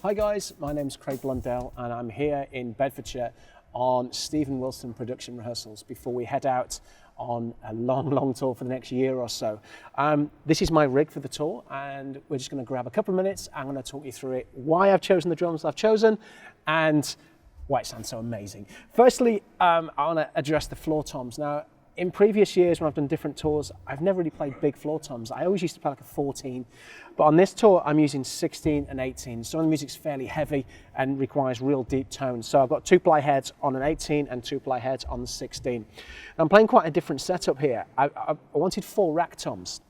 Hi guys, my name's Craig Blundell and I'm here in Bedfordshire on Stephen Wilson production rehearsals before we head out on a long tour for the next year or so. This is my rig for the tour and we're just going to grab a couple of minutes. I'm going to talk you through it, why I've chosen the drums I've chosen and why it sounds so amazing. Firstly, I want to address the floor toms. Now, in previous years when I've done different tours, I've never really played big floor toms. I always used to play like a 14, but on this tour I'm using 16 and 18. Some of the music's fairly heavy and requires real deep tones. So I've got 2-ply heads on an 18 and 2-ply heads on the 16. I'm playing quite a different setup here. I wanted 4 rack toms,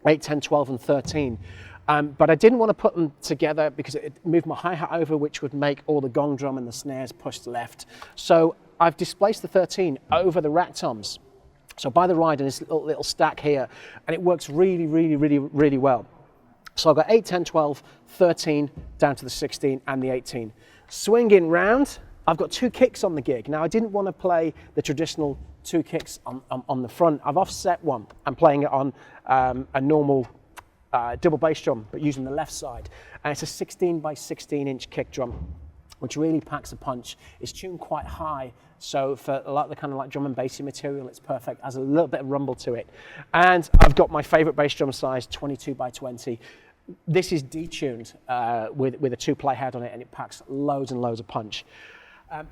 8, 10, 12 and 13. But I didn't want to put them together because it moved my hi-hat over, which would make all the gong drum and the snares pushed left. So I've displaced the 13 over the rack toms. So by the ride in this little stack here, and it works really well. So I've got 8, 10, 12, 13, down to the 16 and the 18. Swinging round, I've got 2 kicks on the gig. Now I didn't want to play the traditional 2 kicks on the front. I've offset one. I'm playing it on a normal double bass drum, but using the left side. And it's a 16 by 16 inch kick drum, which really packs a punch. It's tuned quite high, so for a lot of the kind of like drum and bassy material, it's perfect. Has a little bit of rumble to it. And I've got my favorite bass drum size, 22 by 20. This is detuned with a 2-ply head on it, and it packs loads and loads of punch.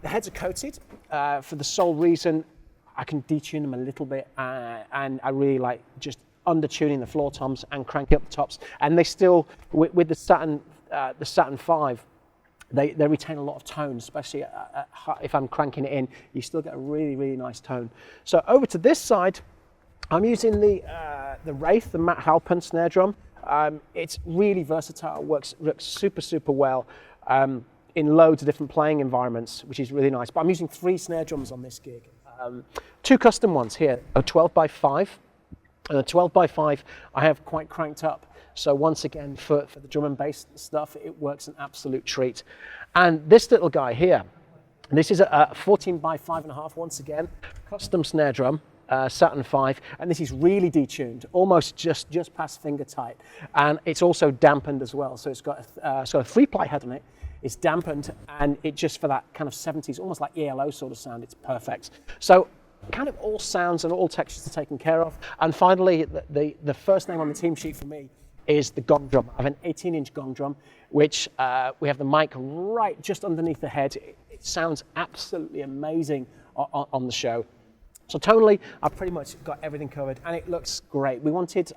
The heads are coated for the sole reason I can detune them a little bit, and I really like just under-tuning the floor toms and cranking up the tops. And they still, with the Saturn 5, they retain a lot of tone, especially if I'm cranking it in, you still get a really nice tone. So over to this side, I'm using the Wraith, the Matt Halpern snare drum. It's really versatile, works super well in loads of different playing environments, which is really nice. But I'm using 3 snare drums on this gig. 2 custom ones here, a 12 by 5. And a 12 by 5 I have quite cranked up. So once again, for the drum and bass stuff, it works an absolute treat. And this little guy here, this is a 14 by 5.5, once again, custom snare drum, Saturn 5, and this is really detuned, almost just past finger tight. And it's also dampened as well. So it's got a 3-ply head on it. It's dampened, and it just for that kind of 70s, almost like ELO sort of sound, it's perfect. So kind of all sounds and all textures are taken care of. And finally, the first name on the team sheet for me is the Gong Drum. I have an 18-inch Gong Drum, which we have the mic right just underneath the head. It sounds absolutely amazing on the show. So tonally, I've pretty much got everything covered, and it looks great. We wanted,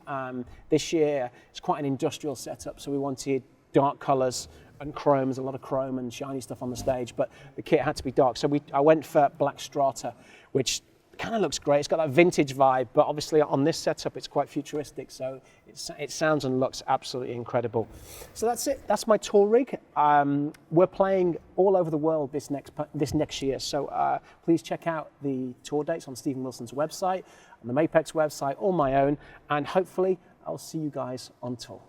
this year, it's quite an industrial setup, so we wanted dark colors and chromes, a lot of chrome and shiny stuff on the stage, but the kit had to be dark. So I went for black Strata, which kind of looks great. It's got that vintage vibe, but obviously on this setup it's quite futuristic, so it sounds and looks absolutely incredible. So that's it. That's my tour rig. We're playing all over the world this next year, so please check out the tour dates on Stephen Wilson's website, on the Mapex website, or my own, and hopefully I'll see you guys on tour.